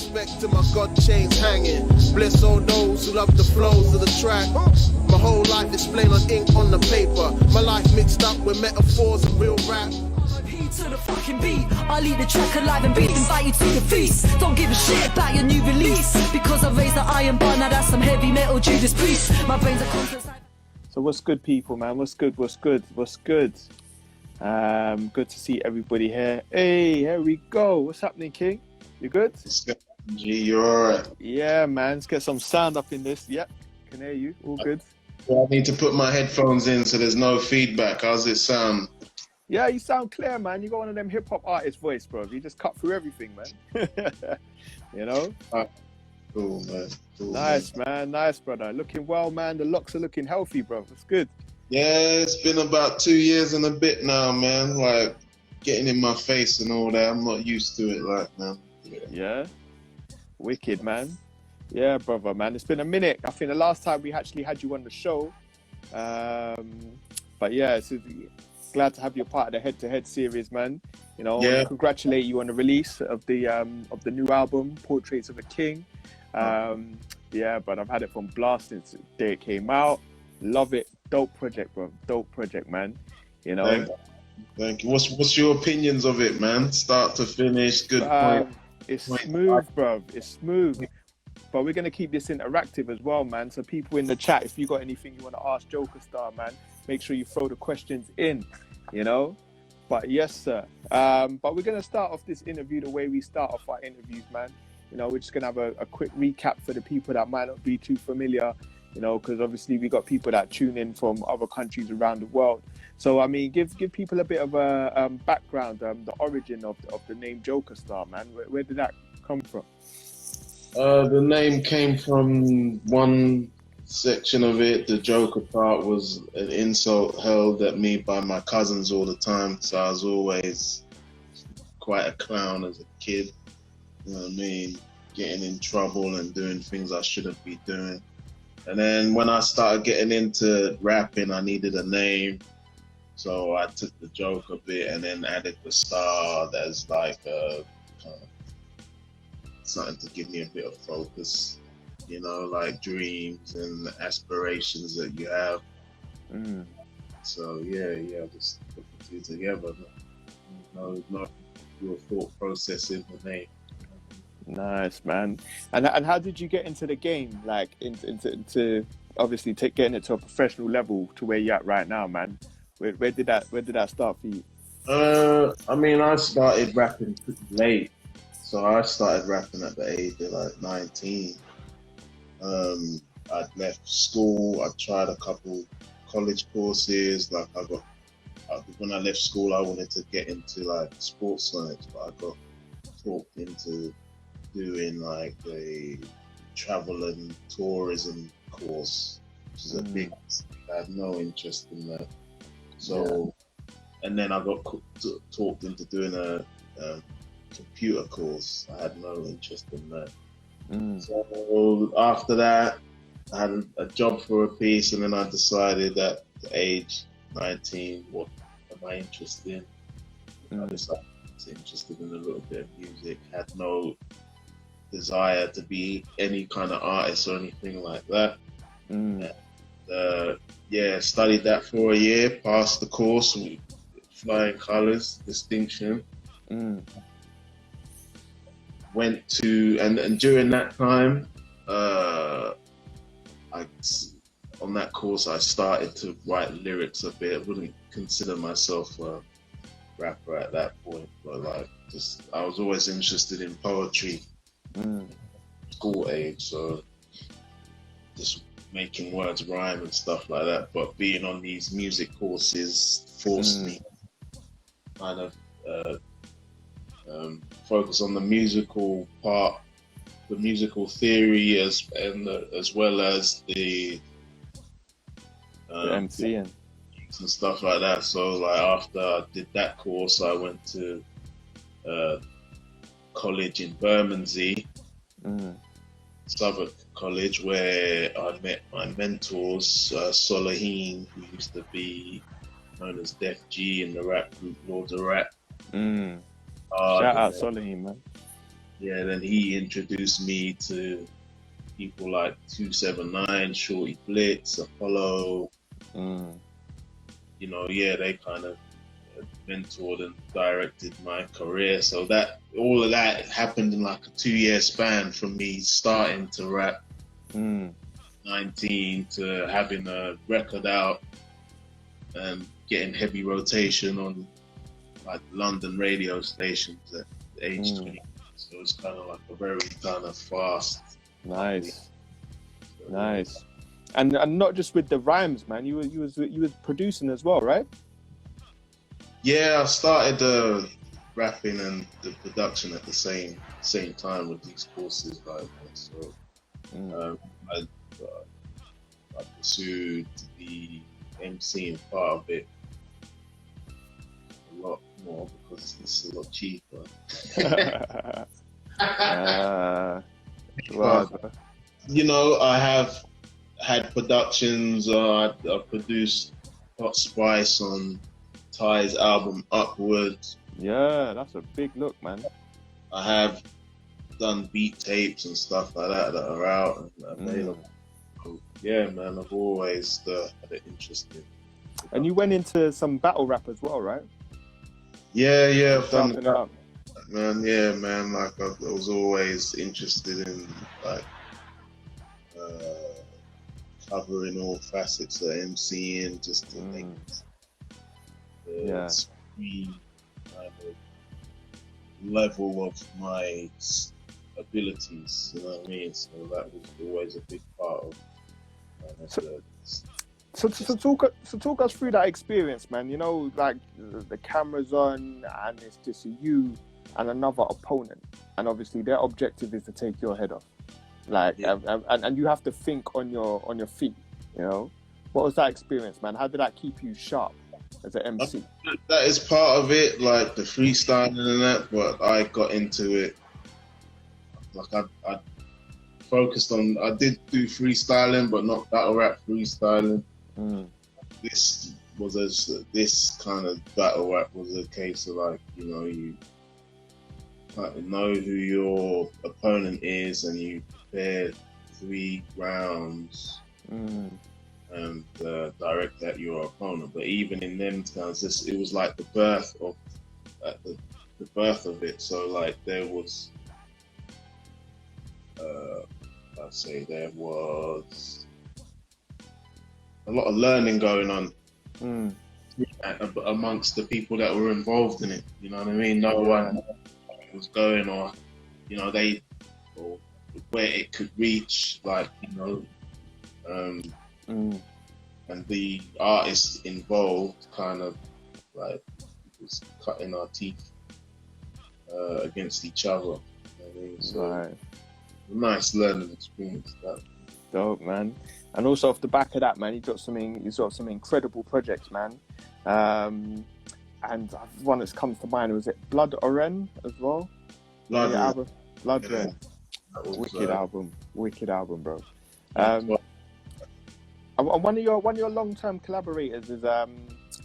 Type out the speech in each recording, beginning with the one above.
respect to my God chains hanging. Bless all those who love the flows of the track. My whole life is plain on ink on the paper. My life mixed up with metaphors of real rap. Heat to the fucking beat. I'll eat the track alive and beat, invite you to the feast. Don't give a shit about your new release, because I raised the iron bar, now that's some heavy metal Judas Priest. My brains are constant. So what's good, people, man? What's good? What's good? What's good? Good to see everybody here. Hey, here we go. What's happening, King? You good? G, you're alright. Yeah, man. Let's get some sound up in this. Yep, can hear you. All good. I need to put my headphones in so there's no feedback. How's it sound? Yeah, you sound clear, man. You got one of them hip hop artist voice, bro. You just cut through everything, man. You know? Cool, man. Cool, Nice, man. Nice, brother. Looking well, man. The locks are looking healthy, bro. It's good. Yeah, it's been about 2 years and a bit now, man. Like, getting in my face and all that. I'm not used to it, like, man. Yeah. Wicked, man. Yeah, brother, man. It's been a minute. I think the last time we actually had you on the show. But yeah, it's glad to have you part of the head-to-head series, man. You know, yeah. Congratulate you on the release of the new album, Portraits of a King. Yeah, but I've had it from blast since the day it came out. Love it. Dope project, bro. Dope project, man. You know. Thank you. What's your opinions of it, man? Start to finish, good point. It's smooth, bro. It's smooth. But we're gonna keep this interactive as well, man. So people in the chat, if you got anything you want to ask JokerStarr, man, make sure you throw the questions in. You know. But yes, sir. But we're gonna start off this interview the way we start off our interviews, man. You know, we're just gonna have a quick recap for the people that might not be too familiar. You know, because obviously we got people that tune in from other countries around the world. So I mean, give people a bit of a background, the origin of the name JokerStarr, man. Where did that come from? The name came from one section of it. The Joker part was an insult hurled at me by my cousins all the time. So I was always quite a clown as a kid. You know what I mean? Getting in trouble and doing things I shouldn't be doing. And then when I started getting into rapping, I needed a name. So I took the Joker bit and then added the star that's like something to give me a bit of focus, you know, like dreams and aspirations that you have. So yeah, just put the two together. No real thought process in the name. Nice, man. And how did you get into the game? Like into obviously getting it to a professional level to where you're at right now, man. Where did that start for you? I mean, I started rapping pretty late. So I started rapping at the age of like 19. I'd left school. I tried a couple college courses. Like when I left school, I wanted to get into like sports science, but I got talked into doing like a travel and tourism course, which is a big. I had no interest in that. So, and then I got talked into doing a computer course. I had no interest in that. So after that, I had a job for a piece, and then I decided at the age 19, what am I interested in? I decided I was interested in a little bit of music. Had no desire to be any kind of artist or anything like that. Studied that for a year, passed the course with flying colours, distinction. Went to, and during that time, on that course I started to write lyrics a bit. I wouldn't consider myself a rapper at that point, but like I was always interested in poetry. School age, so just making words rhyme and stuff like that. But being on these music courses forced me kind of focus on the musical part, the musical theory, as well as the MCing and stuff like that. So like after I did that course, I went to college in Bermondsey, Southwark College, where I met my mentors, Solaheen, who used to be known as Def G in the rap group Lords of Rap. Shout out Solaheen, man. yeah, then he introduced me to people like 279, Shorty Blitz, Apollo. You know, yeah, they kind of mentored and directed my career. So that all of that happened in like a 2-year span from me starting to rap, 19 to having a record out and getting heavy rotation on like London radio stations at age 20. So it's kind of like a very kind of fast. Nice. Nice. And not just with the rhymes, man. You was producing as well, right? Yeah, I started rapping and the production at the same time with these courses, like so. I pursued the MCing part of it a lot more because it's a lot cheaper. Well, you know, I have had productions. I produced Hot Spice on Ty's album Upwards. yeah, that's a big look, man. I have done beat tapes and stuff like that that are out and available. Yeah, man, I've always had an interest in. And you went into some battle rap as well, right? Yeah, I've done Jumping that, up. man. Yeah, man, like I was always interested in like covering all facets of MCing, just to make the extreme kind of level of my abilities. You know what I mean? So that was always a big part of. So talk us through that experience, man. You know, like the camera's on and it's just you and another opponent, and obviously their objective is to take your head off. Like, and you have to think on your feet. You know, what was that experience, man? How did that keep you sharp as an MC? That is part of it, like the freestyling and that. But I got into it. Like I focused on. I did do freestyling, but not battle rap freestyling. This kind of battle rap was a case of like, you know, you kind of know who your opponent is and you prepare 3 rounds and direct at your opponent. But even in them times, it was like the birth of it. So like there was, I'd say there was a lot of learning going on amongst the people that were involved in it. You know what I mean? No one was going, or you know, or where it could reach, like, you know, and the artists involved kind of like was cutting our teeth against each other. You know what I mean? So, nice learning experience. That. Dope, man. And also off the back of that, man, you got some incredible projects, man. And one that's comes to mind, was it Blood Oren as well? Blood Oren. Wicked album, bro. One of your long-term collaborators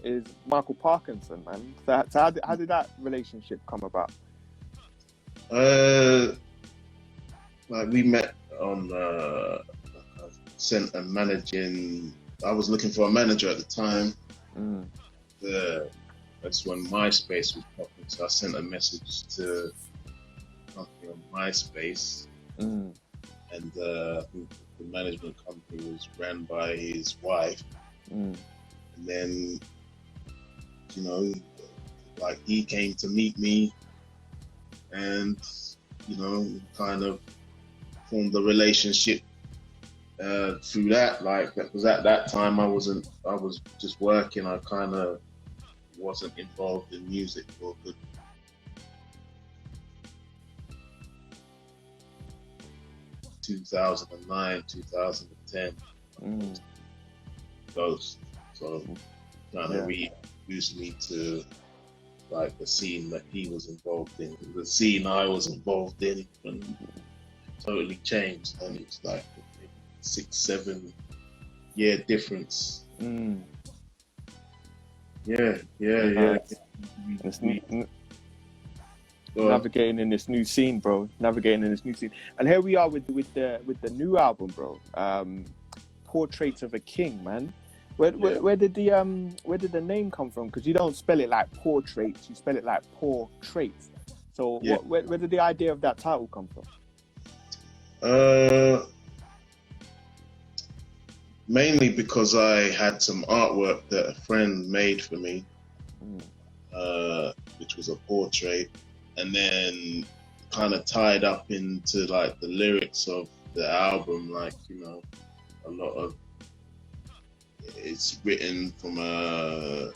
is Michael Parkinson, man. So how did that relationship come about? Like we met on sent a managing. I was looking for a manager at the time. That's when MySpace was popping, so I sent a message to a company on MySpace, and the management company was ran by his wife. And then, you know, like he came to meet me, and you know, kind of formed a relationship through that. Like, because at that time I was just working. I kind of wasn't involved in music for a good 2009, 2010. Ghost. So kind of reintroduced me to like the scene that he was involved in, the scene I was involved in, and totally changed. And it's like a 6-7 year difference. Yeah. navigating in this new scene, bro. Navigating in this new scene, and here we are with the new album, bro. Portraits of a King, man. Where did the name come from? Because you don't spell it like portraits, you spell it like portraits. So where did the idea of that title come from? Mainly because I had some artwork that a friend made for me, which was a portrait, and then kind of tied up into like the lyrics of the album, like, you know, a lot of it's written from a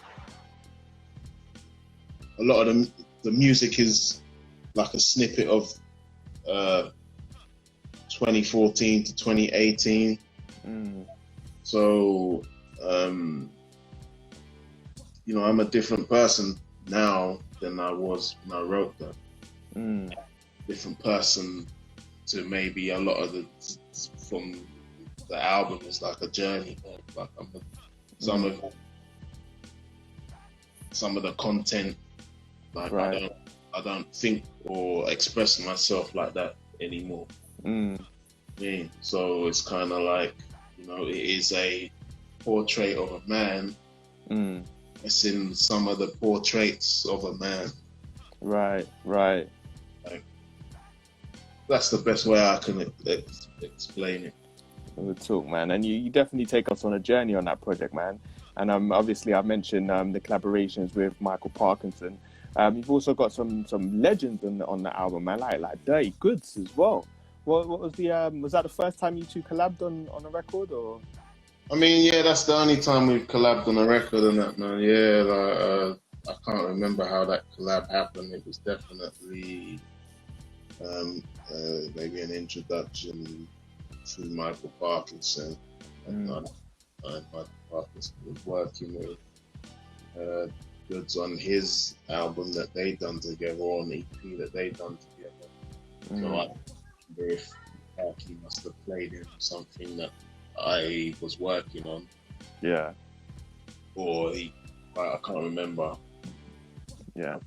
lot of the music is like a snippet of 2014 to 2018. So you know, I'm a different person now than I was when I wrote that. Different person to maybe a lot of the from the album is like a journey. Like some of the content, like I don't think or express myself like that anymore. Yeah. So it's kind of like, you know, it is a portrait of a man. It's in some of the portraits of a man. Right. Like, that's the best way I can explain it. Good talk, man. And you definitely take us on a journey on that project, man. And obviously I mentioned the collaborations with Michael Parkinson. You've also got some legends on the album, man, like Dirty Goods as well. What was was that the first time you two collabed on a record, or? I mean, yeah, that's the only time we've collabed on a record and that, man. Yeah, like, I can't remember how that collab happened. It was definitely maybe an introduction through Michael Parkinson. And Michael Parkinson was working with Goods on his album that they done together, or an EP that they done together. So I wonder if he must have played in something that I was working on. Yeah. Or I can't remember. Yeah.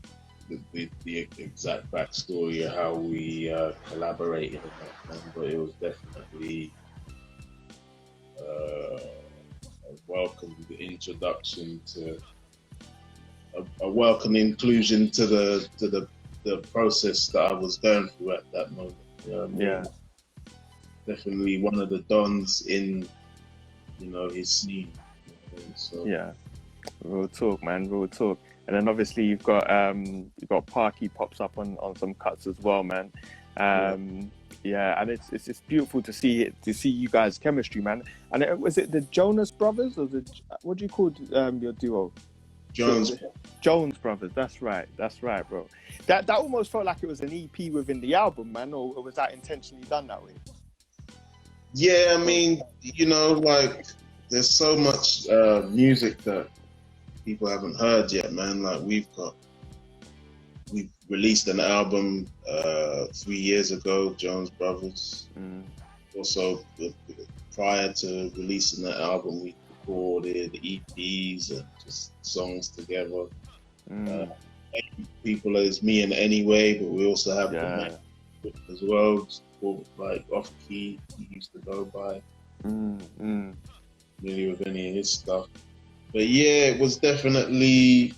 The exact backstory of how we collaborated, but it was definitely a welcome introduction to a welcome inclusion to the process that I was going through at that moment. You know what I mean? Yeah. Definitely one of the dons in, you know, his scene. So. Yeah. Real talk, man. Real talk. And then obviously you've got Parky pops up on some cuts as well, man. Yeah, and it's just beautiful to see you guys' chemistry, man. And was it the Jonas Brothers, or what do you call your duo? Jones Brothers. That's right, bro. That almost felt like it was an EP within the album, man. Or was that intentionally done that way? Yeah, I mean, you know, like there's so much music that people haven't heard yet, man. Like we've released an album 3 years ago, Jones Brothers. Also, prior to releasing that album, we recorded EPs and just songs together. People as Me and Anyway, but we also have as well, like Off Key, he used to go by. Really with any of his stuff. But yeah, it was definitely,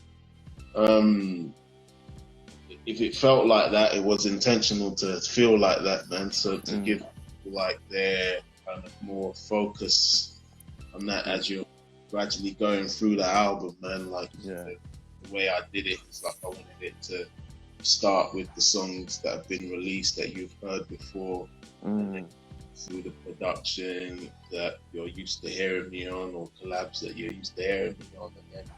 if it felt like that, it was intentional to feel like that, man. So to give like their kind of more focus on that as you're gradually going through the album, man. Like the way I did it is like I wanted it to start with the songs that have been released that you've heard before, and then through the production that you're used to hearing me on, or collabs that you're used to hearing me on, and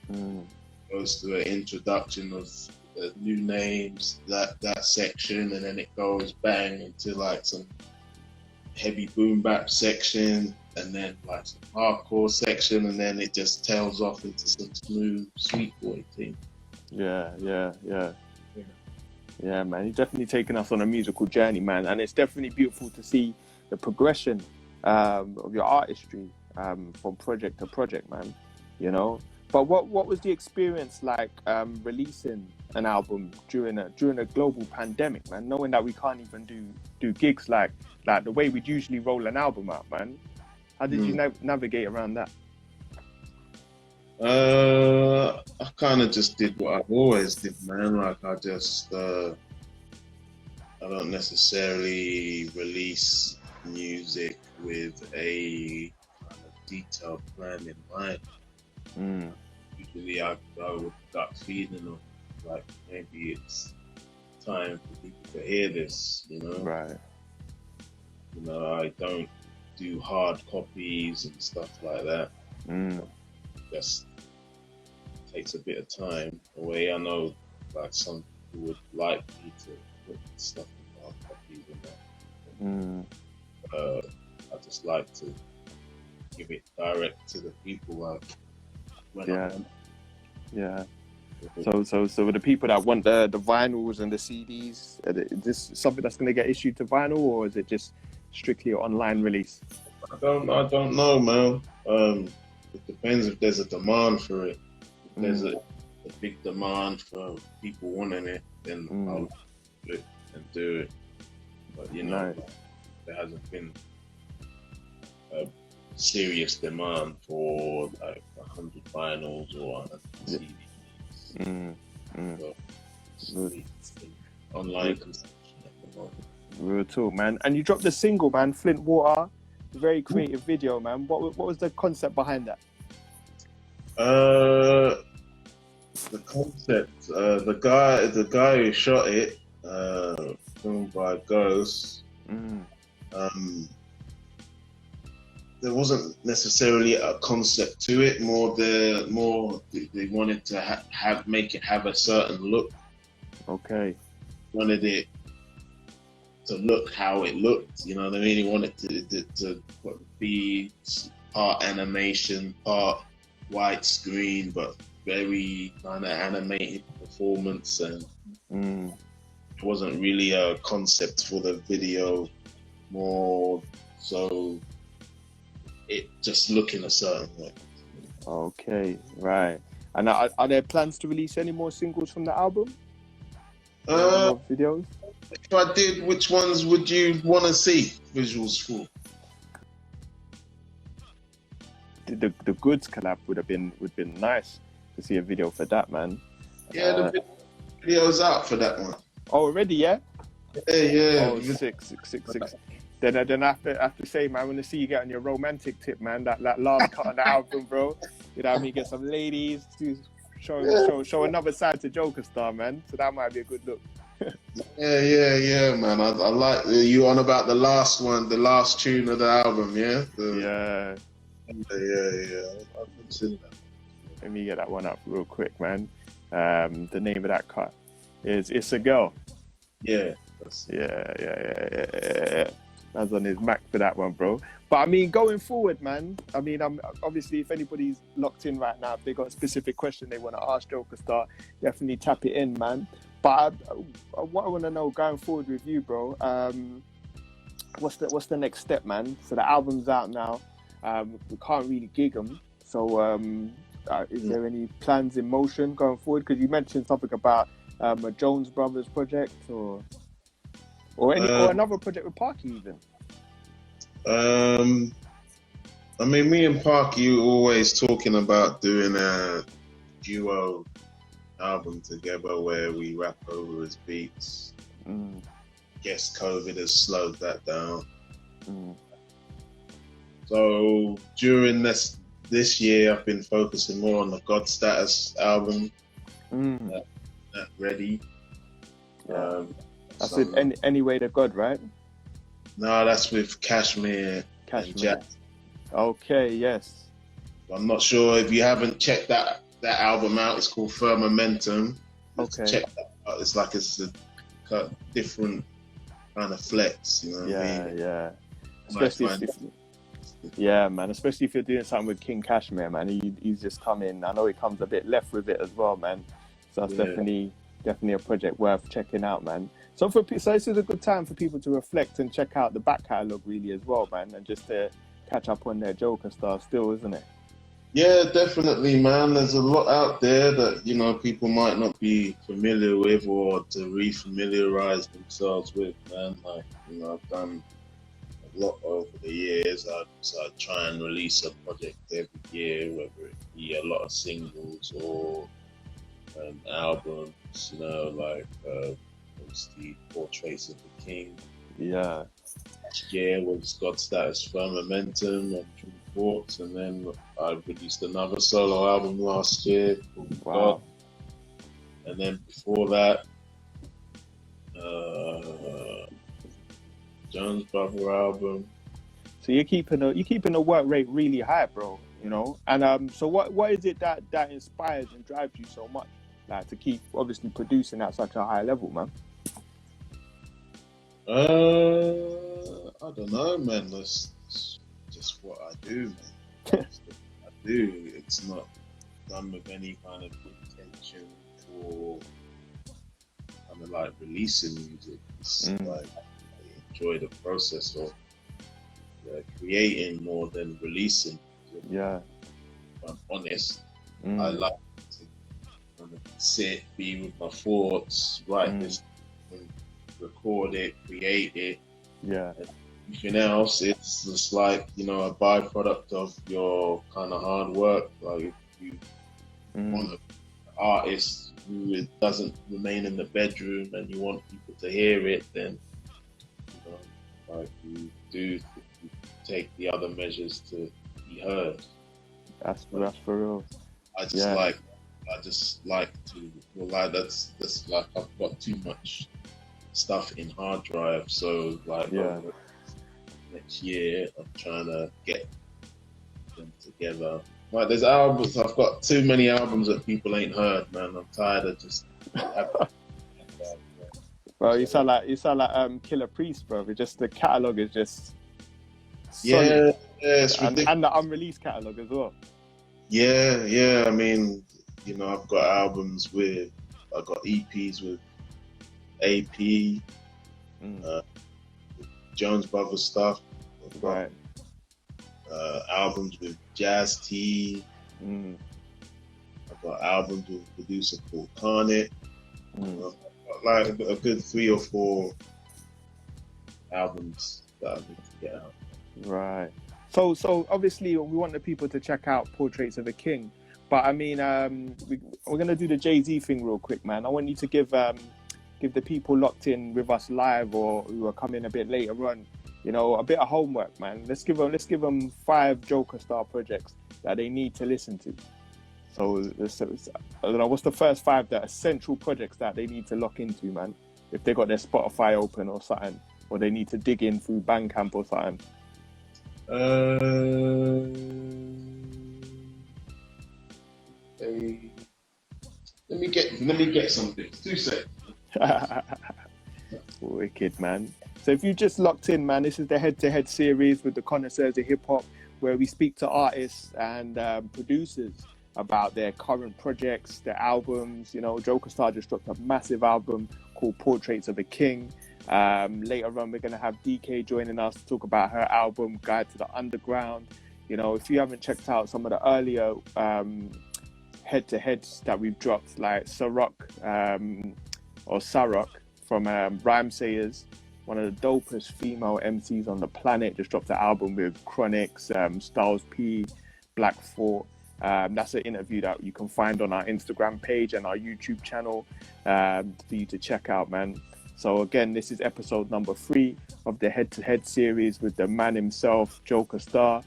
then goes to an introduction of new names, that section, and then it goes bang into like some heavy boom bap section, and then like some hardcore section, and then it just tails off into some smooth sweet boy thing. Yeah, man, you've definitely taken us on a musical journey, man, and it's definitely beautiful to see the progression of your artistry from project to project, man. You know, But what was the experience like releasing an album during a global pandemic, man? Knowing that we can't even do gigs like the way we'd usually roll an album out, man. How did you navigate around that? I kind of just did what I've always did, man. Like I don't necessarily release music with a kind of detailed plan in mind. Usually I go with gut feeling of like maybe it's time for people to hear this, you know. Right. You know, I don't do hard copies and stuff like that. Just takes a bit of time away. I know like some people would like me to put stuff in hard copies and that. I just like to give it direct to the people like when Yeah. So with the people that want the vinyls and the CDs, is this something that's going to get issued to vinyl, or is it just strictly an online release? I don't know, man. It depends if there's a demand for it. If there's a big demand for people wanting it, then I'll do it and do it. But you know, there hasn't been a serious demand for like 100 vinyls or 100 CDs. So, online consumption at the moment. Real talk, man. And you dropped the single, man, Flint Water. Very creative video, man. What was the concept behind that? The concept, the guy who shot it, filmed by Ghost. There wasn't necessarily a concept to it. They wanted to make it have a certain look. Okay. Wanted it to look how it looked. You know what I mean? He wanted to be part animation, part widescreen, but very kind of animated performance, and it wasn't really a concept for the video, more so it just looking a certain way. Okay, right. And are there plans to release any more singles from the album? More videos? If I did, which ones would you want to see visuals for? The Goods collab would have been nice to see a video for that, man. Yeah, the video's out for that one. Oh, already, yeah? Yeah. Oh, sick. Then I have to say, man, I want to see you get on your romantic tip, man. That last cut on the album, bro. You know what I mean? Get some ladies to show another side to JokerStarr, man. So that might be a good look. Yeah, man. I like you on about the last one, the last tune of the album, yeah? Yeah. I've seen that. Let me get that one up real quick, man. The name of that cut is It's a Girl. Yeah. Yeah. That's on his Mac for that one, bro. But I mean, going forward, man, I mean, I'm obviously, if anybody's locked in right now, if they got a specific question they want to ask JokerStarr, definitely tap it in, man. But what I want to know going forward with you, bro, what's the next step, man? So the album's out now. We can't really gig them. So is there any plans in motion going forward? Because you mentioned something about a Jones Brothers project or another project with Parky even. I mean, me and Parky were always talking about doing a duo album together where we rap over his beats. Guess COVID has slowed that down. So during this year, I've been focusing more on the God Status album. That ready. That's with Any Way to God, right? No, that's with Cashmere. And Jack. Okay, yes. I'm not sure if you haven't checked that album out. It's called Firmamentum. Okay. Check that out. It's like it's a different kind of flex, you know what I mean? Yeah. Especially if you're doing something with King Cashmere, man. He's just come in. I know he comes a bit left with it as well, man. So that's definitely a project worth checking out, man. So this is a good time for people to reflect and check out the back catalogue really as well, man, and just to catch up on their JokerStarr still, isn't it? Yeah, definitely, man. There's a lot out there that, you know, people might not be familiar with or to re-familiarize themselves with, man. Like, you know, I've done a lot over the years. I try and release a project every year, whether it be a lot of singles or albums, you know, like obviously Portraits of the King. Yeah. Last year was God Status Firmamentum and True Thoughts, and then I released another solo album last year called Wow. God. And then before that, Jones Brother album. So you're keeping the work rate really high, bro. You know, and so what is it that inspires and drives you so much, like to keep obviously producing at such a high level, man? I don't know, man. That's just what I do, man. That's what I do. It's not done with any kind of intention for kind of like releasing music. It's like I enjoy the process of creating more than releasing. Yeah. If I'm honest, I like to kind of sit, be with my thoughts, write this, record it, create it. Yeah. Anything else, it's just like, you know, a byproduct of your kind of hard work. Like if you want an artist who doesn't remain in the bedroom and you want people to hear it, then, you know, like you do take the other measures to be heard. That's for real. I just like to, well, like that's like I've got too much stuff in hard drive, so like over next year I'm trying to get them together. Like there's albums, I've got too many albums that people ain't heard, man. I'm tired of just Bro, you sound like Killer Priest, bro. It's just the catalog is just solid. it's ridiculous. And the unreleased catalog as well. Yeah. I mean, you know, I've got EPs with AP, Jones Brothers stuff. I've got albums with Jazz T. I've got albums with a producer called Carnett. I've got like a good 3 or 4 albums that I need to get out. Right. So obviously we want the people to check out Portraits of a King, but I mean, we're gonna do the Jay-Z thing real quick, man. I want you to give the people locked in with us live or who are coming a bit later on, you know, a bit of homework, man. Let's give them 5 JokerStarr projects that they need to listen to. So I don't know, what's the first 5 that essential projects that they need to lock into, man? If they got their Spotify open or something, or they need to dig in through Bandcamp or something. Let me get something. 2 seconds. Wicked, man. So if you just locked in, man, this is the head-to-head series with the Connoisseurs of Hip Hop, where we speak to artists and producers about their current projects, their albums. You know, JokerStarr just dropped a massive album called Portraits of a King. Later on, we're going to have Dekay joining us to talk about her album, Guide to the Underground. You know, if you haven't checked out some of the earlier head-to-heads that we've dropped, like Sarok from Rhymesayers, one of the dopest female MCs on the planet, just dropped an album with Chronics, Styles P, Black Thought. That's an interview that you can find on our Instagram page and our YouTube channel for you to check out, man. So again, this is episode number 3 of the head-to-head series with the man himself, JokerStarr.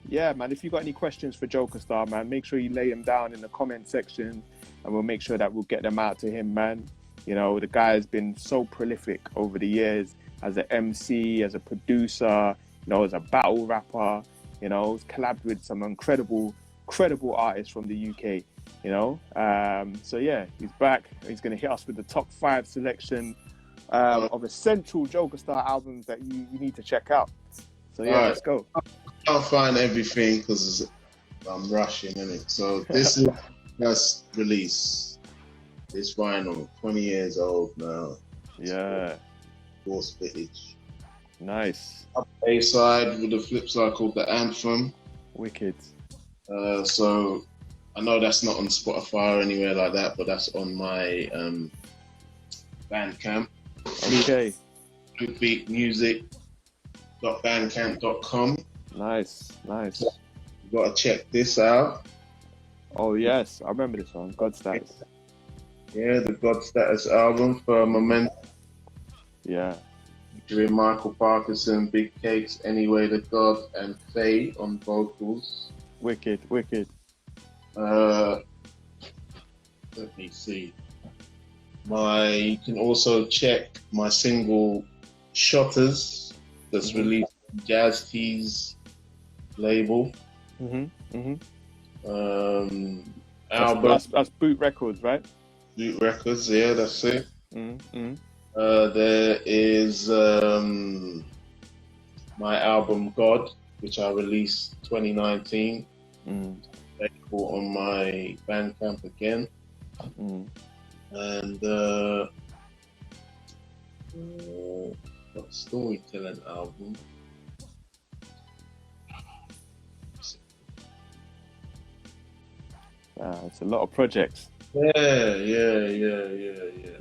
Yeah, man, if you got any questions for JokerStarr, man, make sure you lay them down in the comment section and we'll make sure that we'll get them out to him, man. You know, the guy has been so prolific over the years as an MC, as a producer, you know, as a battle rapper, you know, he's collabed with some incredible artists from the UK, you know. So yeah, he's back. He's going to hit us with the top 5 selection of essential JokerStarr albums that you need to check out. So yeah, let's go. I'll find everything because I'm rushing, innit? So this is first release. This vinyl, 20 years old now. Yeah. 4 spittage. Nice. A side with the flip side called The Anthem. Wicked. So I know that's not on Spotify or anywhere like that, but that's on my Bandcamp. Okay. Bluebeatmusic.bandcamp.com. Nice. You gotta check this out. Oh yes, I remember this one. God Status. Yeah, the God Status album for Momentum. Yeah. Featuring Michael Parkinson, Big Cakes, Anyway to God, and Faye on vocals. Wicked. Let me see. You can also check my single Shotters that's released on Jazz T's label. Album. That's Boot Records, right? Boot Records, yeah, that's it. Mm-hmm. There is my album God, which I released 2019. Available on my Bandcamp again. And got a storytelling album. It's a lot of projects. Yeah.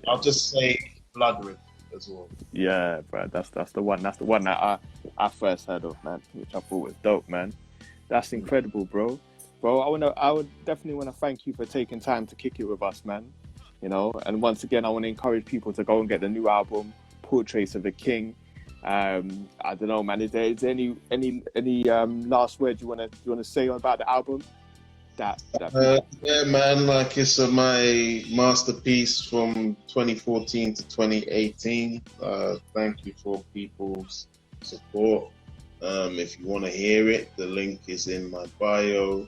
I'll just say Blood Rip as well. Yeah, bro. That's the one. That's the one that I first heard of, man, which I thought was dope, man. That's incredible, bro. I would definitely want to thank you for taking time to kick it with us, man. You know, and once again, I want to encourage people to go and get the new album, Portraits of the King. I don't know, man. Is there any last words you wanna say about the album? Yeah, man. Like it's my masterpiece from 2014 to 2018. Thank you for people's support. If you want to hear it, the link is in my bio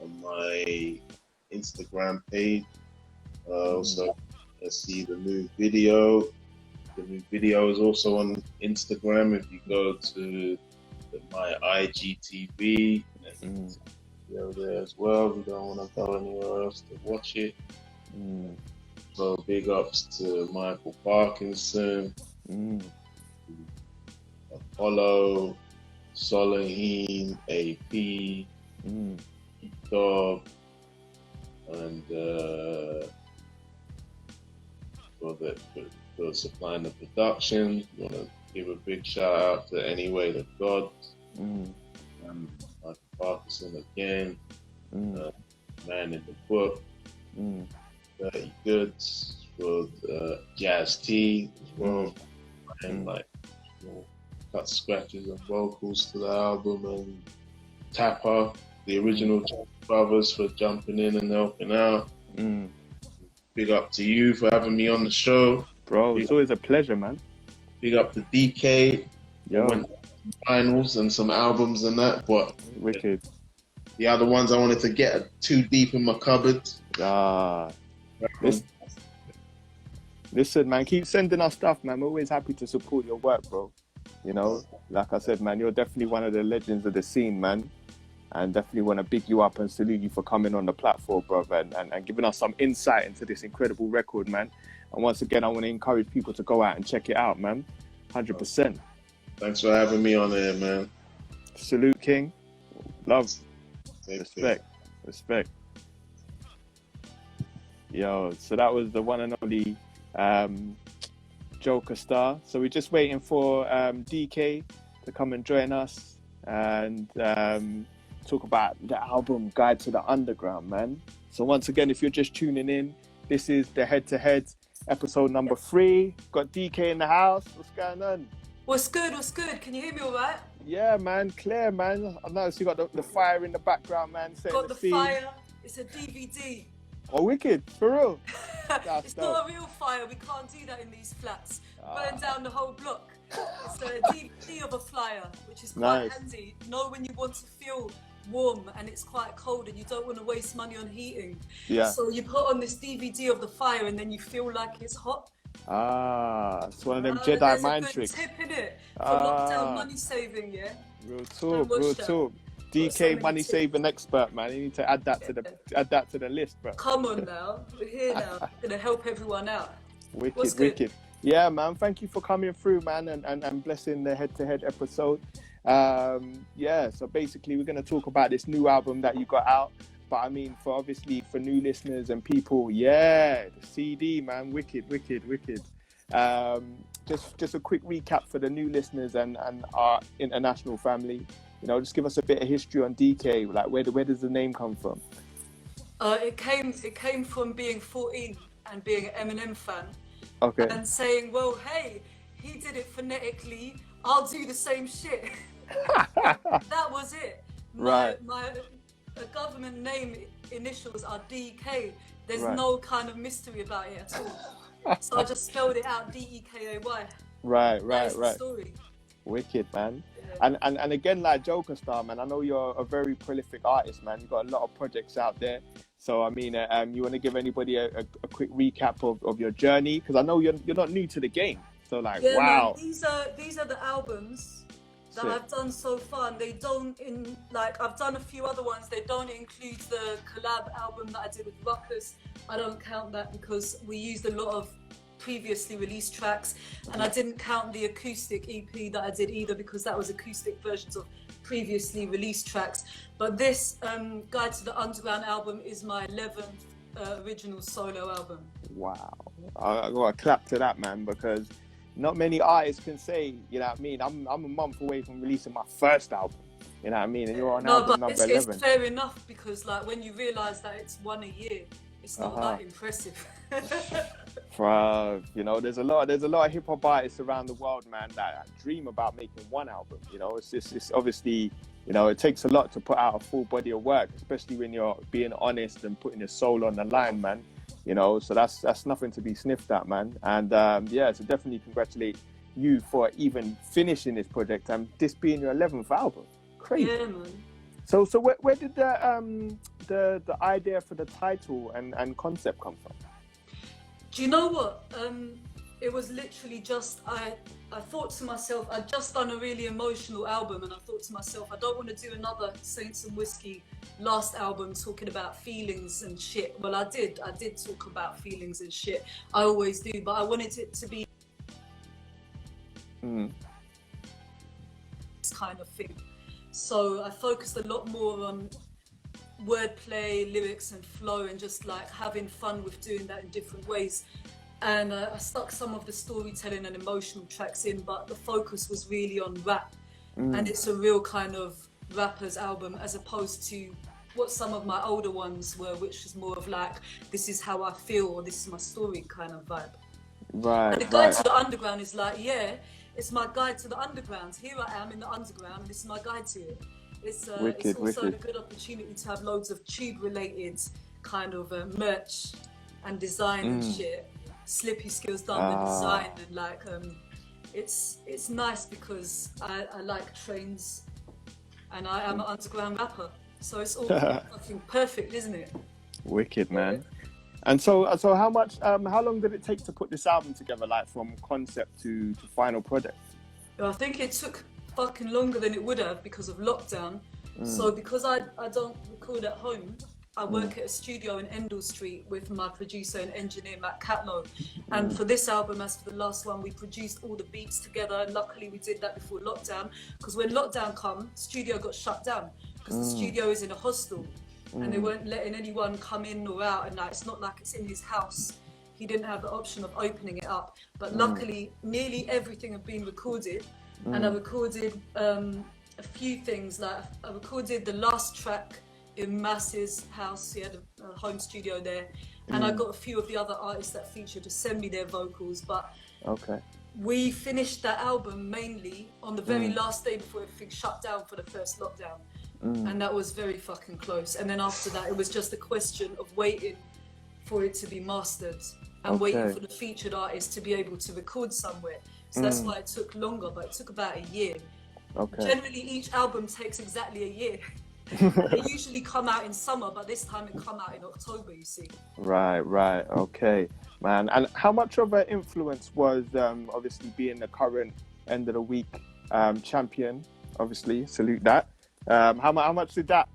on my Instagram page. Also, let's see the new video. The new video is also on Instagram. If you go to my IGTV, and there as well. We don't want to go anywhere else to watch it. So big ups to Michael Parkinson, Apollo, Solaheen, AP, Dog, and for supplying the production. I want to give a big shout out to Anyway to God, Michael Parkinson again, Man in the Book, 30 Goods for Jazz T as well, and cut scratches and vocals to the album, and Tapper, the original brothers, for jumping in and helping out. Big up to you for having me on the show, bro. It's always a pleasure, man. Big up to Dekay. Yo. Went finals and some albums and that, but wicked. The other ones I wanted to get too deep in my cupboard. Listen, man, keep sending us stuff, man. We're always happy to support your work, bro. You know, like I said, man, you're definitely one of the legends of the scene, man. And definitely want to big you up and salute you for coming on the platform, bro, and giving us some insight into this incredible record, man. And once again, I want to encourage people to go out and check it out, man. 100%. Thanks for having me on there, man. Salute, King. Love. Respect. Yo, so that was the one and only JokerStarr. So we're just waiting for Dekay to come and join us and talk about the album Guide to the Underground, man. So once again, if you're just tuning in, this is the Head to Head episode number 3. Got Dekay in the house. What's going on? What's good? Can you hear me all right? Yeah, man, clear, man. I noticed you got the fire in the background, man. Got the fire. It's a DVD. Oh, wicked, for real. It's not a real fire. We can't do that in these flats. Burn down the whole block. It's a DVD of a flyer, which is quite handy. You know, when you want to feel warm and it's quite cold and you don't want to waste money on heating. Yeah. So you put on this DVD of the fire and then you feel like it's hot. It's one of them Jedi mind tricks. There's a good tip in it for lockdown money saving, yeah? Real talk. DK money saving expert, man. You need to add that to the list, bro. Come on now, we're here now. We're gonna help everyone out. Wicked. Yeah, man. Thank you for coming through, man, and blessing the Head to Head episode. Yeah, so basically we're going to talk about this new album that you got out. But I mean, for new listeners and people, yeah, the CD, man, wicked. Just a quick recap for the new listeners and our international family. You know, just give us a bit of history on Dekay. Like, where does the name come from? It came from being 14 and being an Eminem fan. Okay. And saying, well, hey, he did it phonetically, I'll do the same shit. That was it. My government name initials are DK. There's no kind of mystery about it at all. So I just spelled it out, DEKAY. That's the story. Wicked, man. Yeah. And again, like JokerStarr, man, I know you're a very prolific artist, man. You've got a lot of projects out there. So I mean, you want to give anybody a quick recap of your journey? Because I know you're not new to the game. So like, yeah, wow. Man, these are the albums that I've done so far, and they don't I've done a few other ones. They don't include the collab album that I did with Ruckus. I don't count that because we used a lot of previously released tracks, and I didn't count the acoustic EP that I did either because that was acoustic versions of previously released tracks. But this Guide to the Underground album is my 11th original solo album. Wow, I got to clap to that, man, because not many artists can say, you know what I mean, I'm a month away from releasing my first album, you know what I mean, and you're on album number 11. It's fair enough, because like when you realise that it's one a year, it's not that impressive. You know, there's a lot of hip hop artists around the world, man, that dream about making one album. You know, it's obviously, you know, it takes a lot to put out a full body of work, especially when you're being honest and putting your soul on the line, man. You know, so that's nothing to be sniffed at, man. And yeah, so definitely congratulate you for even finishing this project and this being your 11th album. Crazy. Yeah, man. So where did the idea for the title and concept come from? Do you know what? It was literally just, I thought to myself, I'd just done a really emotional album, and I thought to myself, I don't want to do another Saints and Whiskey last album talking about feelings and shit. Well, I did talk about feelings and shit. I always do, but I wanted it to be this kind of thing. So I focused a lot more on wordplay, lyrics and flow, and just like having fun with doing that in different ways. And I stuck some of the storytelling and emotional tracks in, but the focus was really on rap. And it's a real kind of rapper's album, as opposed to what some of my older ones were, which was more of like, this is how I feel, or this is my story kind of vibe. And the Guide to the Underground is like, yeah, it's my guide to the underground. Here I am in the underground, and this is my guide to it. It's also a good opportunity to have loads of tube-related kind of merch and design and shit. Slippy Skills done the design, and like it's nice because I like trains, and I am an underground rapper, so it's all fucking perfect, isn't it? Wicked, man. And so how long did it take to put this album together, like from concept to final product? I think it took fucking longer than it would have because of lockdown. So because I don't record at home, I work at a studio in Endell Street with my producer and engineer Matt Catlow. And for this album, as for the last one, we produced all the beats together. Luckily we did that before lockdown, because when lockdown came, studio got shut down because the studio is in a hostel and they weren't letting anyone come in or out, and it's not like it's in his house. He didn't have the option of opening it up. But luckily nearly everything had been recorded, and I recorded a few things. Like I recorded the last track in Mass's house. He had a home studio there, and I got a few of the other artists that featured to send me their vocals. But we finished that album mainly on the very last day before everything shut down for the first lockdown, and that was very fucking close. And then after that, it was just a question of waiting for it to be mastered and waiting for the featured artist to be able to record somewhere. So that's why it took longer, but it took about a year. Generally, each album takes exactly a year. They usually come out in summer, but this time it come out in October, you see. Right, okay, man. And how much of an influence was obviously being the current end of the week champion? Obviously, salute that. How much did that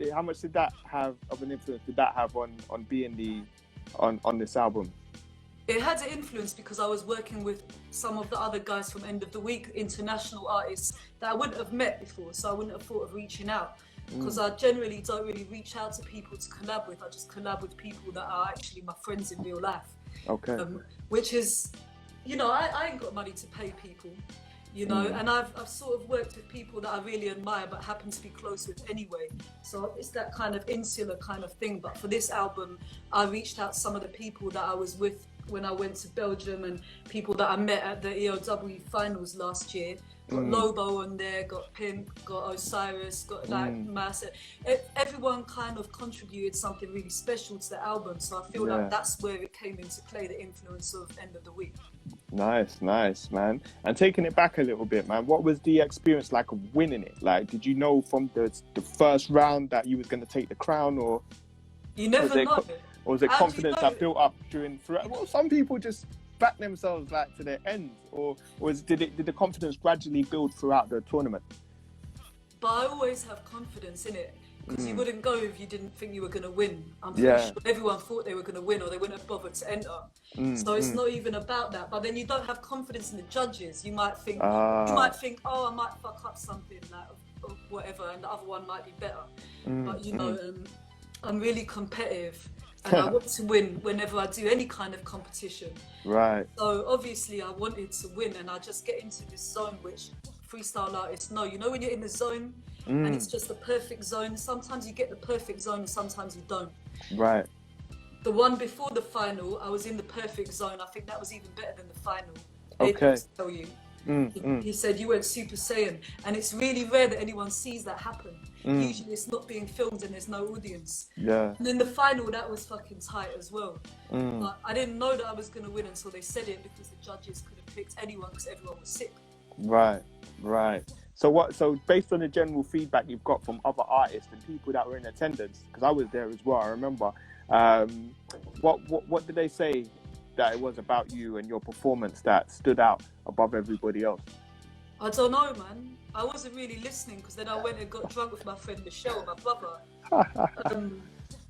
have of an influence? Did that have on being on this album? It had an influence because I was working with some of the other guys from End of the Week, international artists that I wouldn't have met before, so I wouldn't have thought of reaching out. Because I generally don't really reach out to people to collab with. I just collab with people that are actually my friends in real life. Okay. Which is, you know, I ain't got money to pay people, you know, and I've sort of worked with people that I really admire but happen to be close with anyway. So it's that kind of insular kind of thing. But for this album, I reached out to some of the people that I was with when I went to Belgium and people that I met at the EOW finals last year. Got Lobo on there, got Pimp, got Osiris, got like Massa. Everyone kind of contributed something really special to the album. So I feel like that's where it came into play, the influence of End of the Week. Nice, man. And taking it back a little bit, man, what was the experience like of winning it? Like, did you know from the first round that you was going to take the crown, or you never know? Or was it confidence that built up throughout? Well, some people just back themselves like to their end, or did the confidence gradually build throughout the tournament? But I always have confidence in it, because you wouldn't go if you didn't think you were going to win. I'm pretty sure everyone thought they were going to win, or they wouldn't have bothered to enter. So it's not even about that. But then you don't have confidence in the judges. You might think, oh, I might fuck up something, like, or whatever, and the other one might be better. But you know, I'm really competitive. And I want to win whenever I do any kind of competition. Right. So obviously I wanted to win, and I just get into this zone which freestyle artists know. You know when you're in the zone and it's just the perfect zone? Sometimes you get the perfect zone and sometimes you don't. Right. The one before the final, I was in the perfect zone. I think that was even better than the final. Okay. Tell you. He said you went Super Saiyan, and it's really rare that anyone sees that happen. Usually it's not being filmed and there's no audience. Yeah. And then the final, that was fucking tight as well. But I didn't know that I was going to win until they said it, because the judges could have picked anyone because everyone was sick. Right. So based on the general feedback you've got from other artists and people that were in attendance, because I was there as well, I remember, what did they say that it was about you and your performance that stood out above everybody else? I don't know, man. I wasn't really listening, because then I went and got drunk with my friend Michelle, my brother.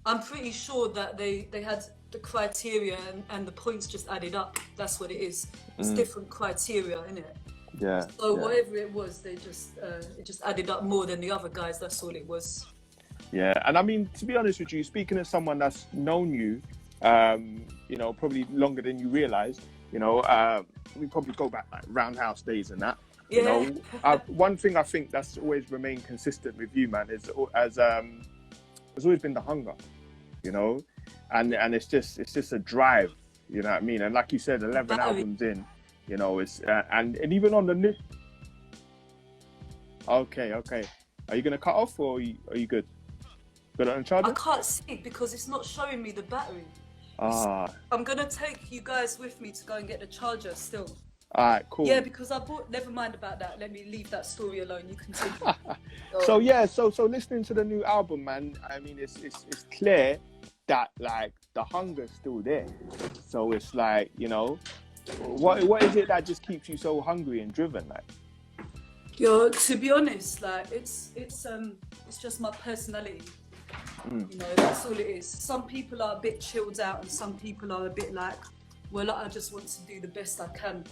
I'm pretty sure that they had the criteria and the points just added up. That's what it is. It's different criteria, isn't it? Yeah. So whatever it was, they just it just added up more than the other guys. That's all it was. Yeah, and I mean, to be honest with you, speaking as someone that's known you, you know, probably longer than you realised, you know, we probably go back like Roundhouse days and that. You know, one thing I think that's always remained consistent with you, man, is has always been the hunger, you know, and it's just a drive, you know what I mean? And like you said, 11 albums in, you know, it's and even on the new. Okay, are you gonna cut off, or are you good? Got it on charger? I can't see because it's not showing me the battery. I'm gonna take you guys with me to go and get the charger still. Alright, cool. Yeah, because I bought. Never mind about that. Let me leave that story alone. You continue. So listening to the new album, man. I mean, it's clear that like the hunger's still there. So it's like, you know, what is it that just keeps you so hungry and driven, like? Yo, to be honest, like it's just my personality. You know, that's all it is. Some people are a bit chilled out, and some people are a bit like, well, I just want to do the best I can.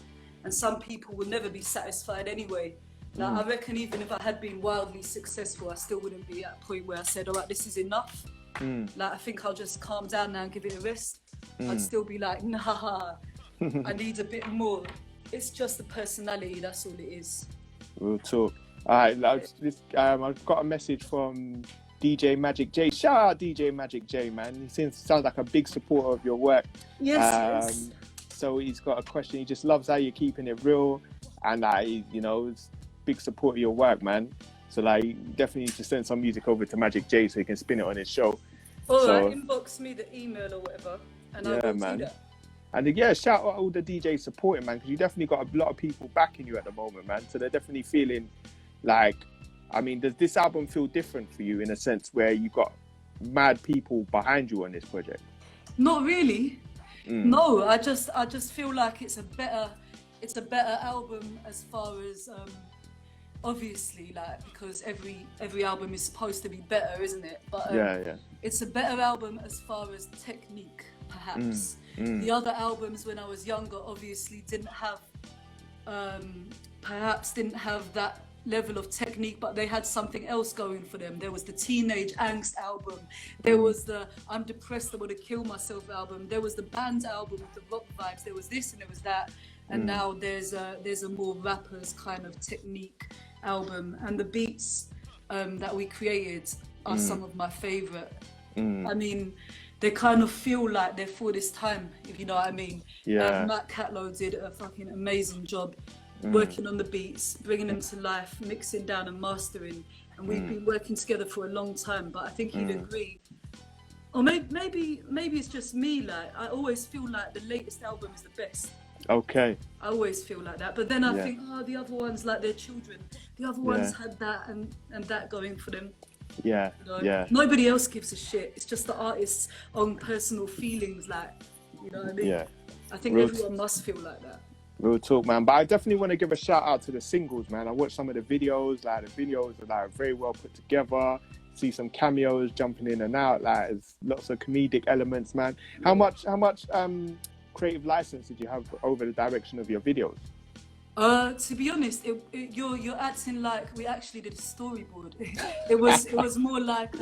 And some people will never be satisfied anyway. Like, I reckon even if I had been wildly successful, I still wouldn't be at a point where I said, all right, this is enough. Like, I think I'll just calm down now and give it a rest. I'd still be like, nah, I need a bit more. It's just the personality, that's all it is. We'll talk. All right, I've got a message from DJ Magic J. Shout out DJ Magic J, man. He sounds like a big supporter of your work. Yes. So he's got a question. He just loves how you're keeping it real, and you know, it's big support of your work, man. So like, you definitely need to send some music over to Magic J so he can spin it on his show. Inbox me the email or whatever, and I will do that. And shout out all the DJs supporting, man, because you definitely got a lot of people backing you at the moment, man. So they're definitely feeling like, I mean, does this album feel different for you in a sense where you got mad people behind you on this project? Not really. No, I just feel like it's a better album as far as obviously, like, because every album is supposed to be better, isn't it? But it's a better album as far as technique. perhaps. The other albums when I was younger obviously didn't have, perhaps didn't have that level of technique, but they had something else going for them. There was the Teenage Angst album. There was the I'm Depressed, I Want to Kill Myself album. There was the band album with the rock vibes. There was this and there was that. And now there's a more rappers kind of technique album. And the beats that we created are some of my favorite. I mean, they kind of feel like they're for this time, if you know what I mean. Yeah. Matt Catlow did a fucking amazing job working on the beats, bringing them to life, mixing down and mastering. And we've been working together for a long time, but I think he'd agree. Or maybe it's just me, like, I always feel like the latest album is the best. Okay. I always feel like that. But then I think, the other ones, like their children, the other ones had that and that going for them. Yeah, You know? yeah. Nobody else gives a shit. It's just the artist's own personal feelings, like, you know what I mean? Yeah. I think everyone must feel like that. Real talk, man. But I definitely want to give a shout out to the singles, man. I watched some of the videos. Like, the videos are like very well put together. See some cameos jumping in and out. Like, there's lots of comedic elements, man. How much creative license did you have over the direction of your videos? To be honest, you're acting like we actually did a storyboard. It was more like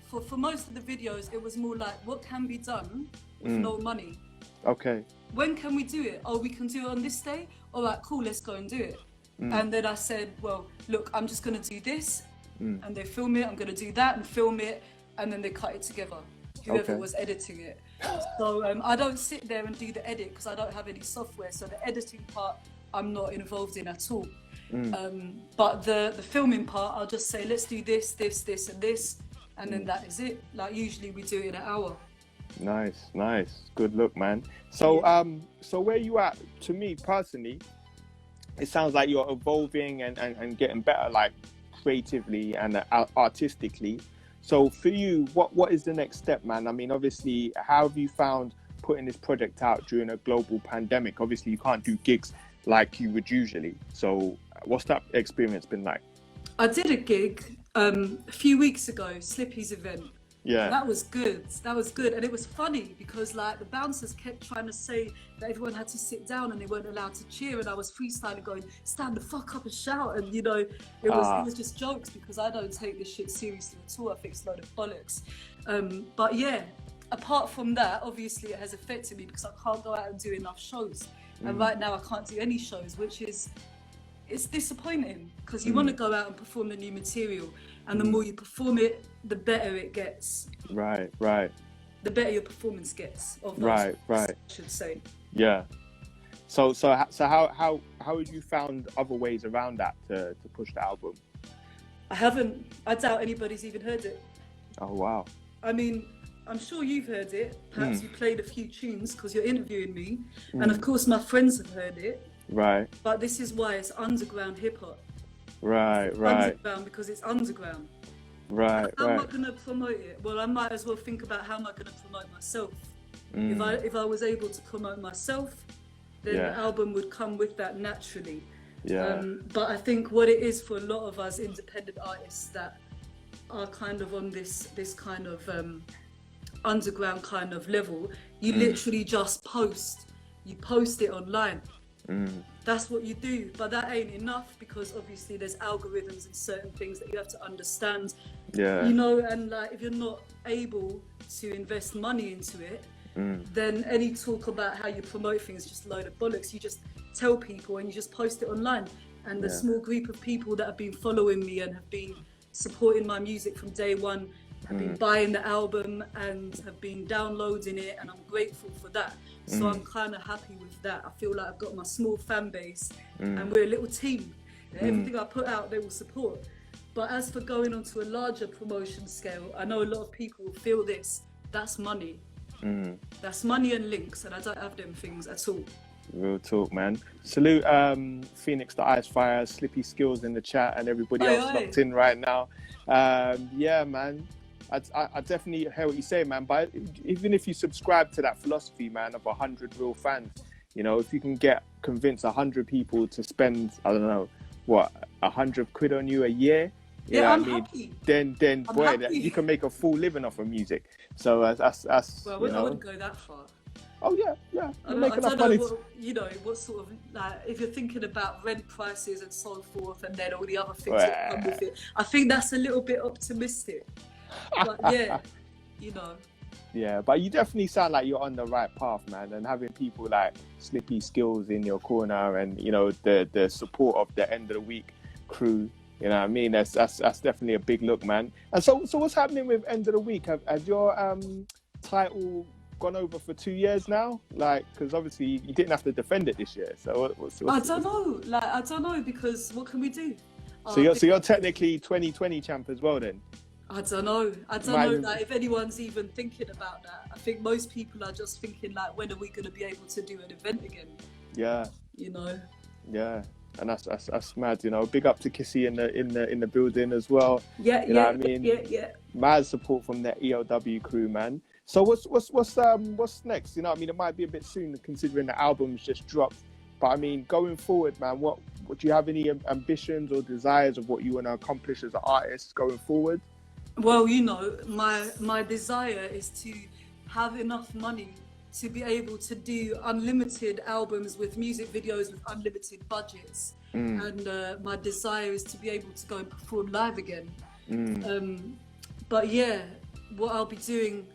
for most of the videos, it was more like what can be done with no money. Okay. When can we do it? Oh, we can do it on this day? All right, cool, let's go and do it. And then I said, well, look, I'm just going to do this. And they film it, I'm going to do that and film it. And then they cut it together, whoever was editing it. So I don't sit there and do the edit because I don't have any software. So the editing part, I'm not involved in at all. But the filming part, I'll just say, let's do this, this, this, and this. And then that is it. Like, usually we do it in an hour. Nice. Good look, man. So, so where you at? To me personally, it sounds like you're evolving and getting better, like creatively and artistically. So for you, what is the next step, man? I mean, obviously, how have you found putting this project out during a global pandemic? Obviously, you can't do gigs like you would usually. So what's that experience been like? I did a gig a few weeks ago, Slippy's event. Yeah. That was good. And it was funny because like the bouncers kept trying to say that everyone had to sit down and they weren't allowed to cheer. And I was freestyling going, stand the fuck up and shout. And you know, it was just jokes because I don't take this shit seriously at all. I think it's a load of bollocks. But yeah, apart from that, obviously it has affected me because I can't go out and do enough shows. And right now I can't do any shows, which is, it's disappointing because you want to go out and perform the new material. And the more you perform it, the better it gets. Right. The better your performance gets. Of those Right. I should say. Yeah. So how have you found other ways around that to push the album? I doubt anybody's even heard it. Oh wow. I mean, I'm sure you've heard it. Perhaps you played a few tunes because you're interviewing me. And of course my friends have heard it. Right. But this is why it's underground hip hop. Right. Underground because it's underground. Right. How am I going to promote it? Well, I might as well think about how am I going to promote myself. If I was able to promote myself, then the album would come with that naturally. Yeah. But I think what it is for a lot of us independent artists that are kind of on this kind of underground kind of level, you literally just post. You post it online. That's what you do, but that ain't enough because obviously there's algorithms and certain things that you have to understand. Yeah. You know, and like if you're not able to invest money into it, then any talk about how you promote things is just a load of bollocks. You just tell people and you just post it online. And the small group of people that have been following me and have been supporting my music from day one have been buying the album and have been downloading it, and I'm grateful for that. So I'm kind of happy with that. I feel like I've got my small fan base and we're a little team. Everything I put out, they will support. But as for going onto a larger promotion scale, I know a lot of people will feel this. That's money. That's money and links, and I don't have them things at all. Real talk, man. Salute Phoenix the Ice Fire, Slippy Skills in the chat, and everybody else locked in right now. Yeah, man. I definitely hear what you say, man. But even if you subscribe to that philosophy, man, of 100 real fans, you know, if you can convince 100 people to spend, I don't know, what, 100 quid on you a year, You know I'm what I mean? happy. Then I'm boy, happy. you can make a full living off of music. So that's Well, you I know. wouldn't go that far. Oh yeah, I you don't, make I enough don't know money. what, you know, what sort of, like, if you're thinking about rent prices and so forth, and then all the other things that come with it, I think that's a little bit optimistic. But yeah, you know. Yeah, but you definitely sound like you're on the right path, man. And having people like Slippy Skills in your corner, and you know the support of the end of the week crew. You know what I mean? That's definitely a big look, man. And so what's happening with end of the week? Has your title gone over for 2 years now? Like, because obviously you didn't have to defend it this year. So I don't know. Like, I don't know, because what can we do? So you're technically 2020 champ as well, then. I don't know. I don't know like, if anyone's even thinking about that. I think most people are just thinking like, when are we going to be able to do an event again? Yeah. You know. Yeah. And that's mad, you know. Big up to Kissy in the building as well. Yeah, you know what I mean? Yeah. Mad support from the ELW crew, man. So what's next? You know what I mean? It might be a bit soon considering the album's just dropped. But I mean, going forward, man, what do you have any ambitions or desires of what you want to accomplish as an artist going forward? Well, you know, my desire is to have enough money to be able to do unlimited albums with music videos with unlimited budgets. And my desire is to be able to go and perform live again. But yeah, what I'll be doing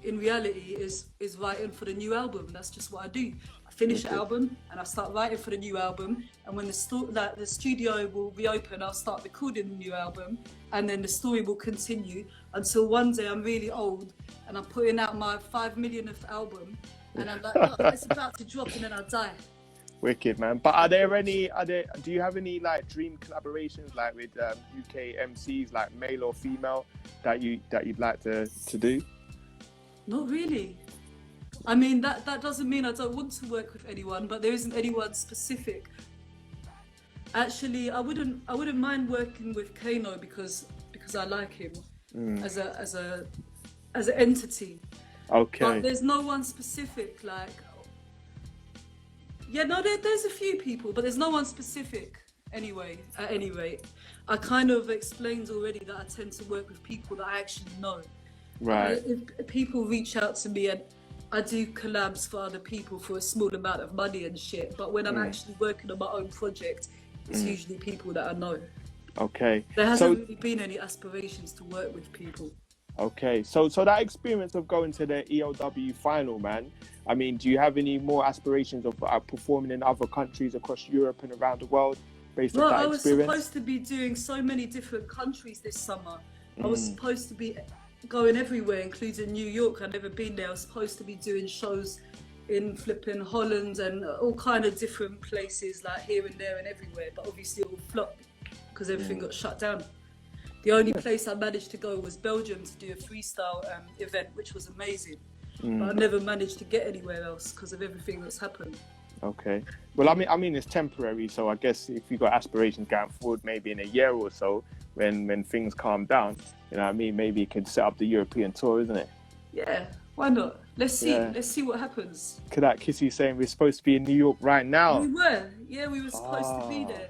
in reality is writing for the new album. That's just what I do. I finish an album and I start writing for the new album, and when the studio will reopen, I'll start recording the new album, and then the story will continue until one day I'm really old and I'm putting out my 5 millionth album and I'm like, oh, it's about to drop, and then I'll die. Wicked, man. But do you have any like dream collaborations like with UK MCs, like male or female, that you'd like to do? Not really. I mean, that doesn't mean I don't want to work with anyone, but there isn't anyone specific. Actually, I wouldn't mind working with Kano because I like him as an entity. Okay. But there's no one specific, like. Yeah, no, there's a few people, but there's no one specific. Anyway, at any rate, I kind of explained already that I tend to work with people that I actually know. Right. If people reach out to me, and I do collabs for other people for a small amount of money and shit, but when I'm actually working on my own project, it's usually people that I know. Okay. There hasn't really been any aspirations to work with people. Okay, so that experience of going to the ELW final, man, I mean, do you have any more aspirations of performing in other countries across Europe and around the world based on that experience? I was supposed to be doing so many different countries this summer. I was supposed to be going everywhere, including New York. I've never been there. I was supposed to be doing shows in flipping Holland and all kind of different places, like here and there and everywhere, but obviously it all flopped because everything got shut down. The only place I managed to go was Belgium to do a freestyle event, which was amazing. But I never managed to get anywhere else because of everything that's happened. Okay. Well, I mean, it's temporary. So I guess if you got aspirations going forward, maybe in a year or so, when things calm down, you know what I mean? Maybe you could set up the European tour, isn't it? Yeah, why not? Let's see. Yeah. Let's see what happens. Could that Kissy saying we're supposed to be in New York right now? We were. Yeah, we were supposed to be there.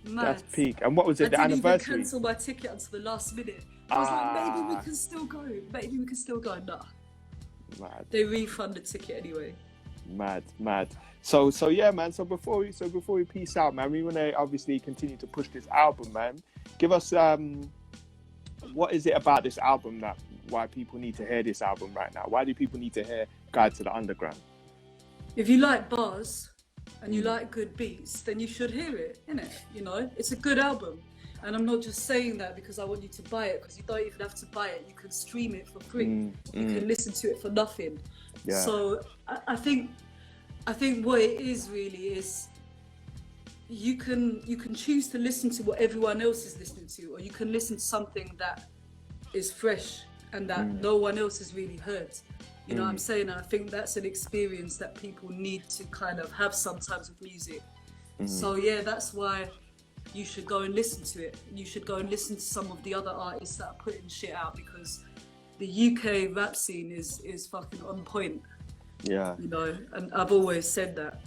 Mad. That's peak. And what was it, the anniversary? I didn't even cancel my ticket until the last minute. I was like, maybe we can still go. Maybe we can still go. Nah. Mad. They refunded the ticket anyway. Mad. So yeah, man. So before we peace out, man, we want to obviously continue to push this album, man. Give us what is it about this album why people need to hear this album right now? Why do people need to hear Guide to the Underground? If you like bars and you like good beats, then you should hear it, innit? You know, it's a good album. And I'm not just saying that because I want you to buy it, because you don't even have to buy it. You can stream it for free. You can listen to it for nothing. Yeah. So I think what it is really is you can choose to listen to what everyone else is listening to, or you can listen to something that is fresh and that no one else has really heard. You know what I'm saying? And I think that's an experience that people need to kind of have sometimes with music. So yeah, that's why you should go and listen to it. You should go and listen to some of the other artists that are putting shit out, because the UK rap scene is fucking on point. Yeah. You know, and I've always said that.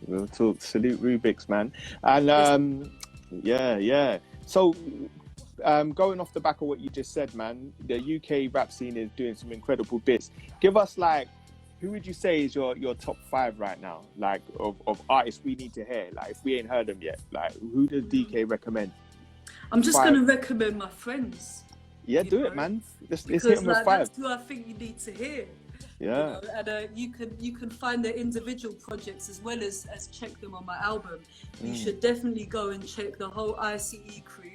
We'll talk. Salute Rubik's, man. And yeah. So going off the back of what you just said, man, the UK rap scene is doing some incredible bits. Give us like, who would you say is your top 5 right now? Like of artists we need to hear. Like if we ain't heard them yet, like who does DK recommend? I'm just going to recommend my friends. Yeah, do it, man. Let's hit them with 5. That's who I think you need to hear. Yeah. You know? And you can find their individual projects as well as check them on my album. You should definitely go and check the whole ICE crew.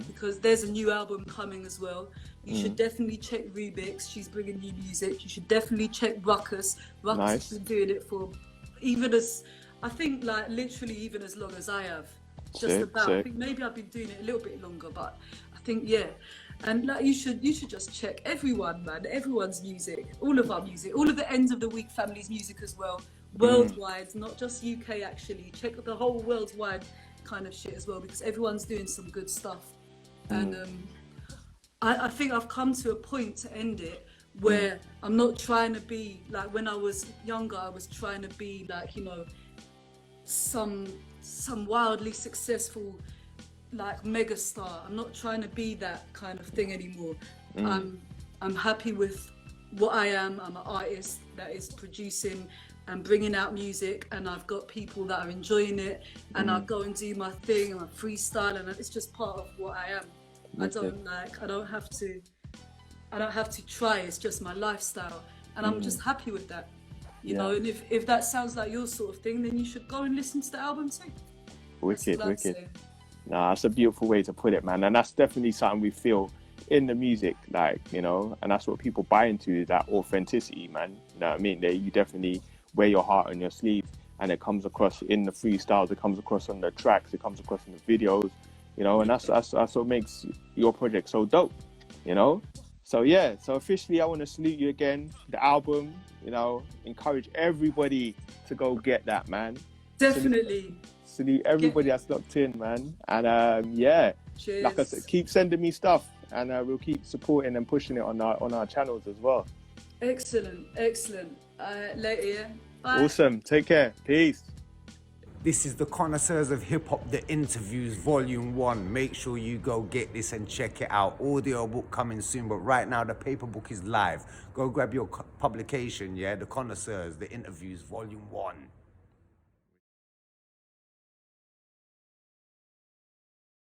Because there's a new album coming as well. You should definitely check Rubik's. She's bringing new music. You should definitely check Ruckus. Ruckus has been doing it for I think like literally even as long as I have. I think maybe I've been doing it a little bit longer, but I think and like you should just check everyone, man. Everyone's music, all of our music, all of the Ends of the Week family's music as well, worldwide, not just UK actually. Check the whole worldwide kind of shit as well, because everyone's doing some good stuff. And I think I've come to a point to end it where I'm not trying to be like when I was younger. I was trying to be like, you know, some wildly successful like megastar. I'm not trying to be that kind of thing anymore. I'm happy with what I am. I'm an artist that is producing and bringing out music, and I've got people that are enjoying it, and I go and do my thing and I freestyle, and it's just part of what I am. I don't have to try. It's just my lifestyle, and I'm just happy with that. You know, and if that sounds like your sort of thing, then you should go and listen to the album too. Wicked. Nah, that's a beautiful way to put it, man. And that's definitely something we feel in the music, like, you know, and that's what people buy into, is that authenticity, man. You know what I mean? You definitely wear your heart on your sleeve, and it comes across in the freestyles, it comes across on the tracks, it comes across in the videos, you know, and that's what makes your project so dope, you know? So yeah, so officially I want to salute you again, the album, you know, encourage everybody to go get that, man. Definitely. Salute everybody that's locked in, man. And cheers. Like I said, keep sending me stuff, and we'll keep supporting and pushing it on our channels as well. Excellent. Later, yeah. Bye. Awesome. Take care. Peace. This is the Connoisseurs of Hip Hop, the interviews, Volume 1. Make sure you go get this and check it out. Audio book coming soon, but right now the paper book is live. Go grab your publication, yeah? The Connoisseurs, the interviews, Volume 1.